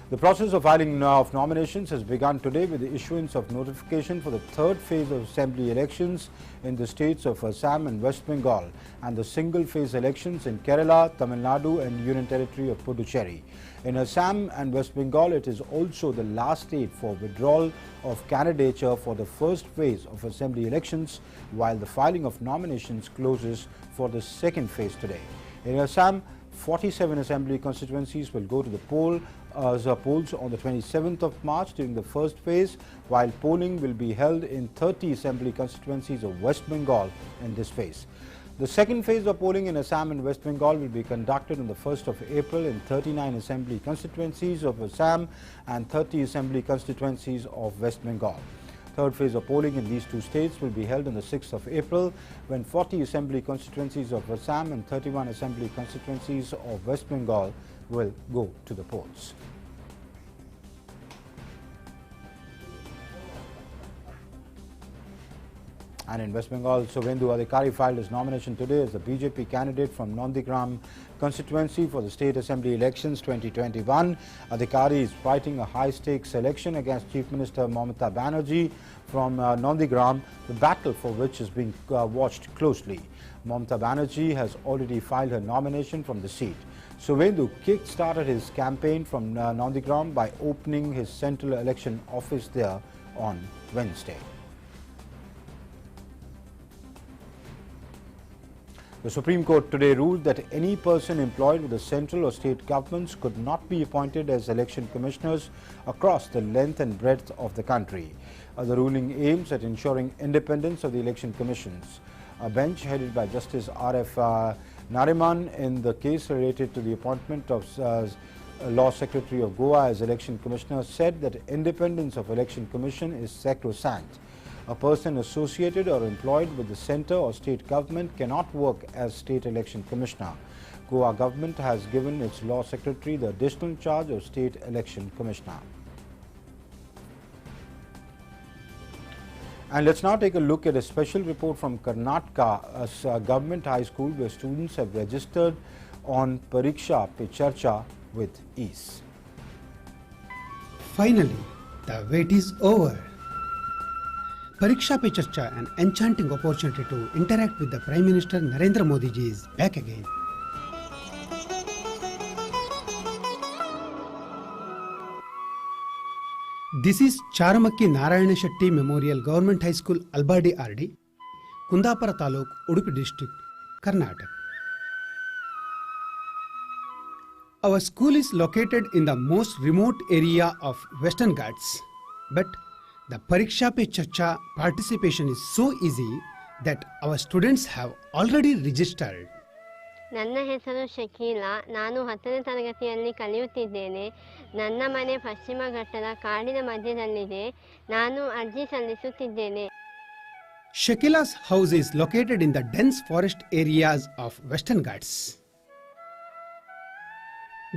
The process of filing of nominations has begun today with the issuance of notification for the 3rd phase of assembly elections in the states of Assam and West Bengal, and the single-phase elections in Kerala, Tamil Nadu and Union Territory of Puducherry. In Assam and West Bengal, it is also the last date for withdrawal of candidature for the 1st phase of assembly elections, while the filing of nominations closes for the 2nd phase today. In Assam, 47 assembly constituencies will go to the polls on the 27th of March during the 1st phase, while polling will be held in 30 assembly constituencies of West Bengal in this phase. The 2nd phase of polling in Assam and West Bengal will be conducted on the 1st of April in 39 assembly constituencies of Assam and 30 assembly constituencies of West Bengal. 3rd phase of polling in these two states will be held on the 6th of April, when 40 assembly constituencies of Assam and 31 assembly constituencies of West Bengal will go to the polls. And in West Bengal, Suvendu Adhikari filed his nomination today as the BJP candidate from Nandigram constituency for the State Assembly elections 2021. Adhikari is fighting a high-stakes election against Chief Minister Mahatma Banerjee from Nandigram, the battle for which is being watched closely. Mahatma Banerjee has already filed her nomination from the seat. Suvendu kick-started his campaign from Nandigram by opening his central election office there on Wednesday. The Supreme Court today ruled that any person employed with the central or state governments could not be appointed as election commissioners across the length and breadth of the country. The ruling aims at ensuring independence of the election commissions. A bench headed by Justice R.F. Nariman in the case related to the appointment of Law Secretary of Goa as election commissioner said that independence of election commission is sacrosanct. A person associated or employed with the centre or state government cannot work as state election commissioner. Goa government has given its law secretary the additional charge of state election commissioner. And let's now take a look at a special report from Karnataka, a government high school where students have registered on Pariksha Pe Charcha with ease. Finally, the wait is over. Pariksha Pe Charcha, an enchanting opportunity to interact with the Prime Minister Narendra Modi ji, is back again. This is Charamakki Narayana Shetty Memorial Government High School, Albadi RD, Kundapara Taluk, Udupi District, Karnataka. Our school is located in the most remote area of Western Ghats, but the Pariksha Pe Charcha participation is so easy that our students have already registered. ನನ್ನ ಹೆಸರು ಶಕೀಲಾ. ನಾನು 10ನೇ ತರಗತಿಯಲ್ಲಿ ಕಲಿಯುತ್ತಿದ್ದೇನೆ. ನನ್ನ ಮನೆ ಪಶ್ಚಿಮ ಘಟ್ಟದ ಕಾಡಿನ ಮಧ್ಯದಲ್ಲಿದೆ. ನಾನು ಅರ್ಜಿ ಸಲ್ಲಿಸುತ್ತಿದ್ದೇನೆ. Shakila's house is located in the dense forest areas of Western Ghats.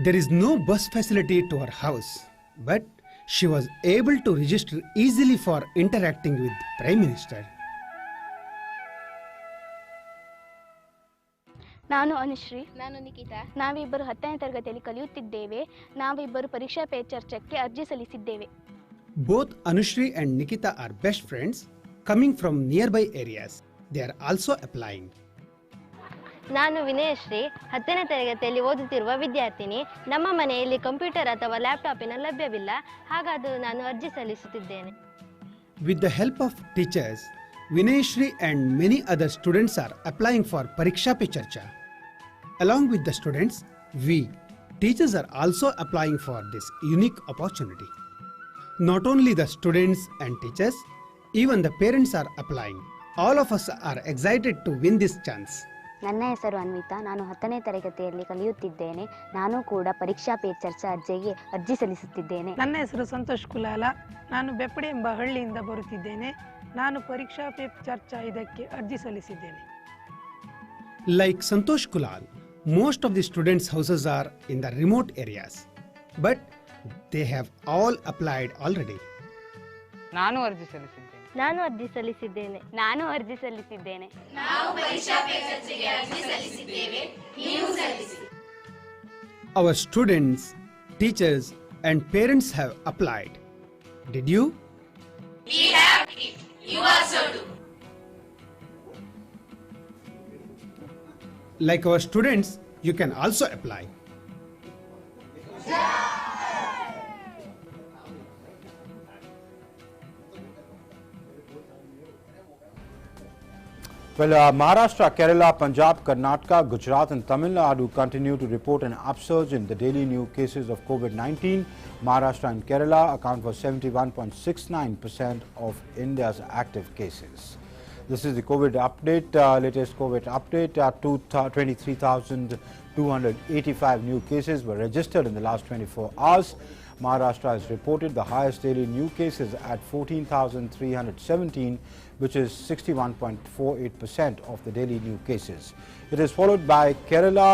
There is no bus facility to her house, but she was able to register easily for interacting with Prime Minister. ನಾನು ಅನುಶ್ರೀ. ನಾನು ನಿಕಿತಾ. ನಾವಿಬ್ಬರು 10ನೇ ತರಗತಿಯಲ್ಲಿ ಕಲಿಯುತ್ತಿದ್ದೇವೆ. ನಾವಿಬ್ಬರು ಪರೀಕ್ಷಾ pay ಚರ್ಚೆಗೆ ಅರ್ಜಿ ಸಲ್ಲಿಸಿದ್ದೇವೆ. Both Anushri and Nikita are best friends coming from nearby areas. They are also applying. ನಾನು ವಿನಯಶ್ರೀ, 10ನೇ ತರಗತಿಯಲ್ಲಿ ಓದುತ್ತಿರುವ ವಿದ್ಯಾರ್ಥಿನಿ. ನಮ್ಮ ಮನೆಯಲ್ಲಿ ಕಂಪ್ಯೂಟರ್ ಅಥವಾ ಲ್ಯಾಪ್ಟಾಪಿನ ಲಭ್ಯವಿಲ್ಲ, ಹಾಗಾದರೂ ನಾನು ಅರ್ಜಿ ಸಲ್ಲಿಸುತ್ತಿದ್ದೇನೆ. With the help of teachers, Vinayshri and many other students are applying for Pariksha Pe Charcha. Along with the students, we, teachers, are also applying for this unique opportunity. Not only the students and teachers, even the parents are applying. All of us are excited to win this chance. ನನ್ನ ಹೆಸರು ಅನ್ವಿತಾ. ನಾನು 10ನೇ ತರಗತಿಯಲ್ಲಿ ಕಲಿಯುತ್ತಿದ್ದೇನೆ. ನಾನು ಕೂಡ ಪರೀಕ್ಷಾ pay ಚರ್ಚಾ ಅರ್ಜಿಗೆ ಅರ್ಜಿ ಸಲ್ಲಿಸುತ್ತಿದ್ದೇನೆ. ನನ್ನ ಹೆಸರು ಸಂತೋಷ್ ಕುಲಾಲ. ನಾನು ಬೆಪ್ಪಡೆ ಎಂಬ ಹಳ್ಳಿಯಿಂದ ಬರುತ್ತಿದ್ದೇನೆ. ನಾನು ಪರೀಕ್ಷಾ ಪೇ ಚರ್ಚಾ ಇದಕ್ಕೆ ಅರ್ಜಿ ಸಲ್ಲಿಸಿದ್ದೇನೆ. Like Santosh Kulal, most of the students' houses are in the remote areas, but they have all applied already. ನಾನು ಅರ್ಜಿ ಸಲ್ಲಿಸಿದ್ದೇನೆ. ನಾನು ಅರ್ಜಿ ಸಲ್ಲಿಸಿದ್ದೇನೆ. ನಾನು ಅರ್ಜಿ ಸಲ್ಲಿಸಿದ್ದೇನೆ. ನಾವು ಪರೀಕ್ಷಾ ಪೇ ಚರ್ಚೆಗೆ ಅರ್ಜಿ ಸಲ್ಲಿಸಿದ್ದೇವೆ. ನೀವು ಸಲ್ಲಿಸಿ. Our students, teachers, and parents have applied. Did you? We have it. You also do. Like our students, you can also apply. Well, Maharashtra, Kerala, Punjab, Karnataka, Gujarat and Tamil Nadu continue to report an upsurge in the daily new cases of COVID-19. Maharashtra and Kerala account for 71.69% of India's active cases. This is the COVID update, latest COVID update. 23,285 new cases were registered in the last 24 hours. Maharashtra has reported the highest daily new cases at 14,317, which is 61.48% of the daily new cases. It is followed by Kerala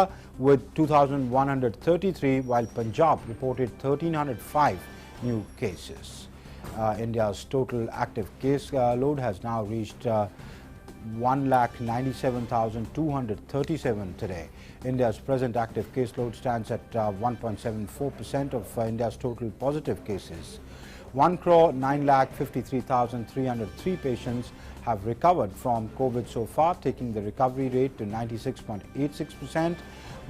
with 2,133, while Punjab reported 1,305 new cases. India's total active case load has now reached 1,97,237 today. India's present active caseload stands at 1.74% of India's total positive cases. 1,09,53,303 patients have recovered from COVID so far, taking the recovery rate to 96.86%,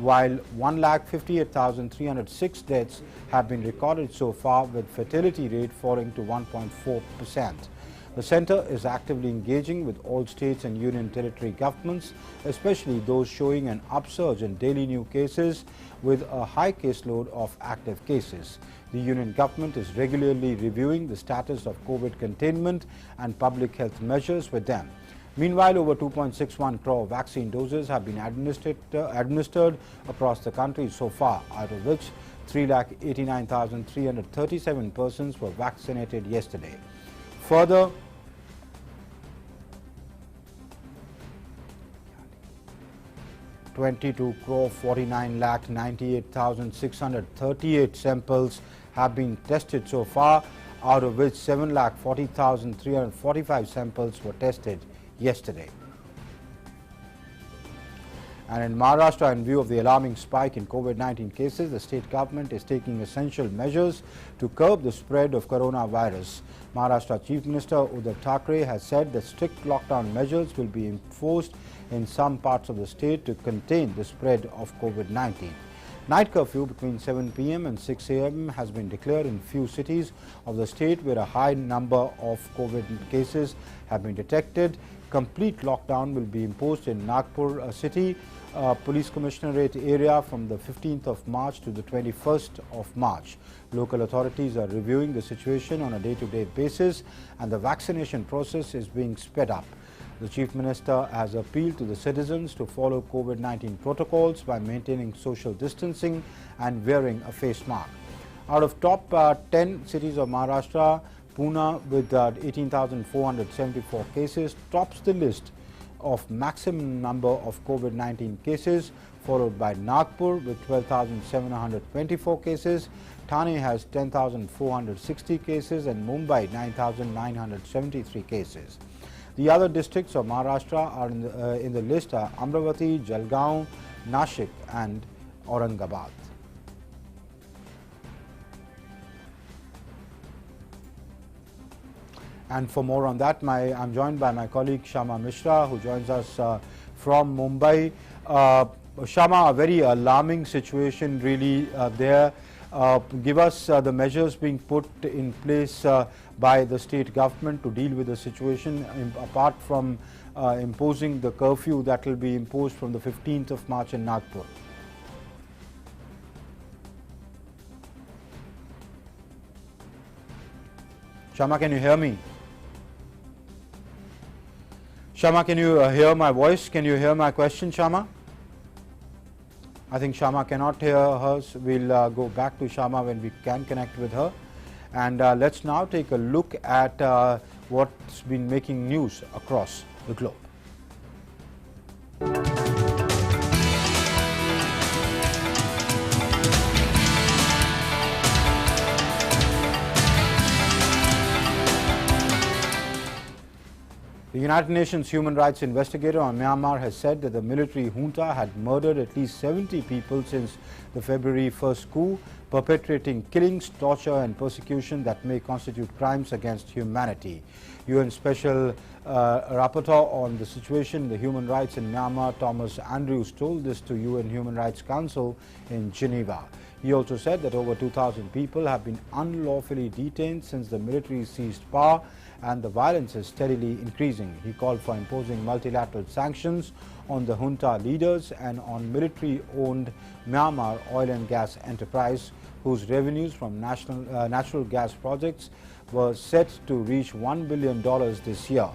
while 1,58,306 deaths have been recorded so far, with fatality rate falling to 1.4%. The centre is actively engaging with all states and union territory governments, especially those showing an upsurge in daily new cases with a high caseload of active cases. The union government is regularly reviewing the status of COVID containment and public health measures with them. Meanwhile, over 2.61 crore vaccine doses have been administered across the country so far, out of which 3,89,337 persons were vaccinated yesterday. Further, $22,49,98,638 samples have been tested so far, out of which 7,40,345 samples were tested yesterday. And in Maharashtra, in view of the alarming spike in COVID-19 cases, the state government is taking essential measures to curb the spread of coronavirus. Maharashtra Chief Minister Uddhav Thackeray has said that strict lockdown measures will be enforced in some parts of the state to contain the spread of COVID-19. Night curfew between 7 p.m. and 6 a.m. has been declared in few cities of the state where a high number of COVID cases have been detected. Complete lockdown will be imposed in Nagpur city police commissionerate area from the 15th of March to the 21st of March. Local authorities are reviewing the situation on a day-to-day basis, and the vaccination process is being sped up. The Chief Minister has appealed to the citizens to follow COVID-19 protocols by maintaining social distancing and wearing a face mask. Out of top 10 cities of Maharashtra, Pune with 18,474 cases tops the list of maximum number of COVID-19 cases, followed by Nagpur with 12,724 cases. Thane has 10,460 cases and Mumbai 9,973 cases. The other districts of Maharashtra are in the list are Amravati, Jalgaon, Nashik and Aurangabad. And for more on that, I'm joined by my colleague Shama Mishra, who joins us from Mumbai. Shama, a very alarming situation really there. Give us the measures being put in place by the state government to deal with the situation, apart from imposing the curfew that will be imposed from the 15th of March in Nagpur. Shama, can you hear me? Shama, can you hear my voice? Can you hear my question, Shama? I think Shama cannot hear hers. We'll go back to Shama when we can connect with her. And let's now take a look at what's been making news across the globe. The United Nations human rights investigator on Myanmar has said that the military junta had murdered at least 70 people since the February 1st coup, perpetrating killings, torture and persecution that may constitute crimes against humanity. UN Special Rapporteur on the situation in the human rights in Myanmar, Thomas Andrews, told this to UN Human Rights Council in Geneva. He also said that over 2,000 people have been unlawfully detained since the military seized power, and the violence is steadily increasing. He called for imposing multilateral sanctions on the junta leaders and on military-owned Myanmar oil and gas enterprise, whose revenues from natural gas projects were set to reach $1 billion this year.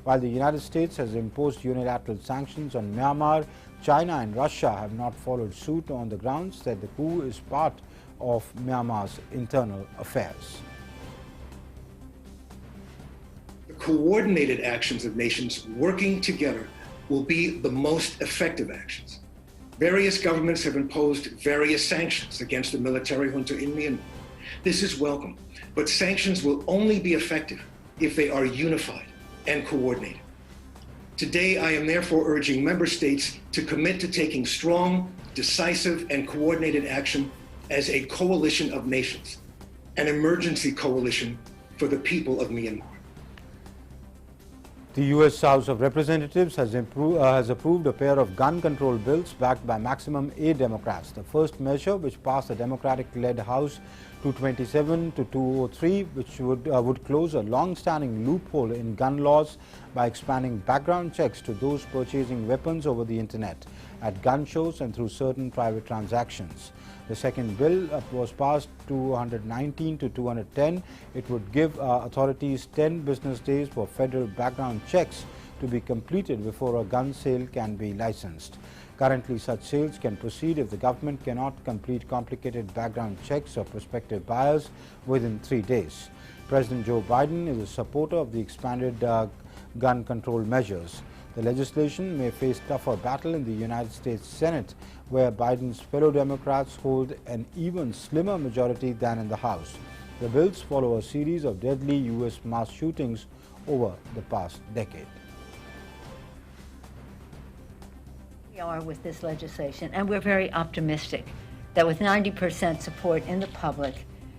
While the United States has imposed unilateral sanctions on Myanmar, China and Russia have not followed suit on the grounds that the coup is part of Myanmar's internal affairs. The coordinated actions of nations working together will be the most effective actions. Various governments have imposed various sanctions against the military junta in Myanmar. This is welcome, but sanctions will only be effective if they are unified and coordinated. Today, I am therefore urging member states to commit to taking strong, decisive, and coordinated action as a coalition of nations, an emergency coalition for the people of Myanmar. The U.S. House of Representatives has approved a pair of gun control bills backed by maximum 8 Democrats. The first measure, which passed the Democratic-led House 227 to 203, which would close a long-standing loophole in gun laws by expanding background checks to those purchasing weapons over the internet, at gun shows and through certain private transactions. The second bill was passed 219 to 210. It would give authorities 10 business days for federal background checks to be completed before a gun sale can be licensed. Currently, such sales can proceed if the government cannot complete complicated background checks of prospective buyers within 3 days. President Joe Biden is a supporter of the expanded gun control measures. The legislation may face tougher battle in the United States Senate, where Biden's fellow Democrats hold an even slimmer majority than in the House. The bills follow a series of deadly U.S. mass shootings over the past decade. We are with this legislation, and we're very optimistic that with 90% support in the public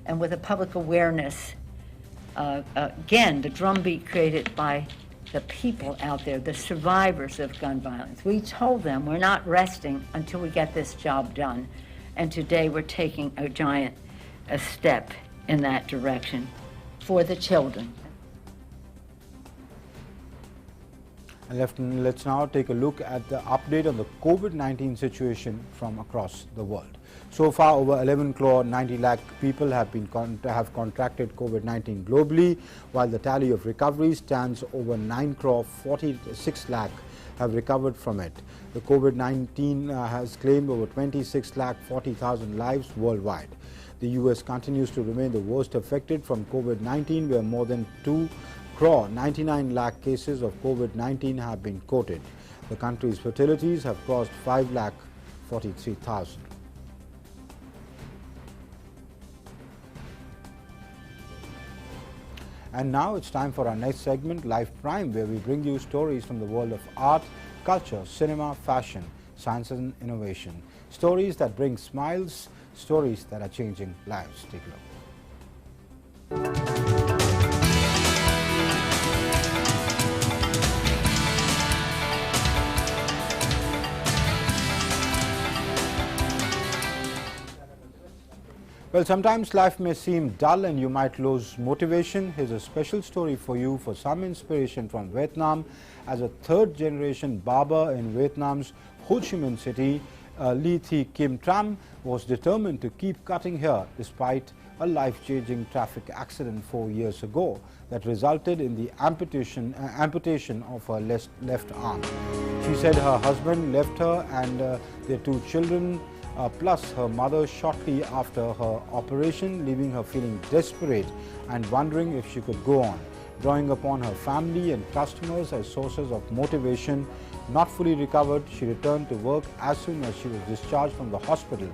and with a public awareness, again, the drumbeat created by the people out there, the survivors of gun violence. We told them we're not resting until we get this job done. And today we're taking a giant step in that direction for the children. And let's now take a look at the update on the COVID-19 situation from across the world. So far, over 11 crore 90 lakh people have contracted COVID-19 globally, while the tally of recoveries stands over 9 crore 46 lakh have recovered from it. The COVID-19 has claimed over 26 lakh 40,000 lives worldwide. The U.S. continues to remain the worst affected from COVID-19, where more than 2 crore 99 lakh cases of COVID-19 have been quoted. The country's fatalities have crossed 5 lakh 43,000. And now it's time for our next segment, Life Prime, where we bring you stories from the world of art, culture, cinema, fashion, science and innovation. Stories that bring smiles, stories that are changing lives. Take a look. Well, sometimes life may seem dull and you might lose motivation. Here's a special story for you for some inspiration from Vietnam. As a third-generation barber in Vietnam's Ho Chi Minh City, Lee Thi Kim Tram was determined to keep cutting hair despite a life-changing traffic accident 4 years ago that resulted in the amputation of her left arm. She said her husband left her and their 2 children plus her mother shortly after her operation, leaving her feeling desperate and wondering if she could go on. Drawing upon her family and customers as sources of motivation, not fully recovered, she returned to work as soon as she was discharged from the hospital.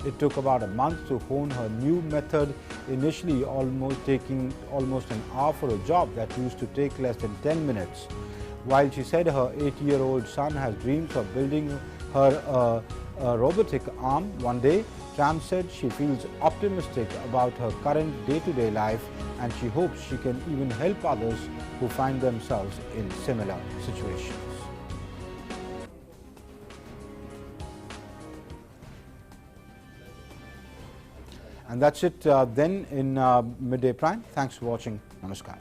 It took about a month to hone her new method, initially taking almost an hour for a job that used to take less than 10 minutes. While she said her 8-year-old son has dreams of building her a robotic arm one day, Tram said she feels optimistic about her current day-to-day life and she hopes she can even help others who find themselves in similar situations. And that's it then in Midday Prime. Thanks for watching. Namaskar.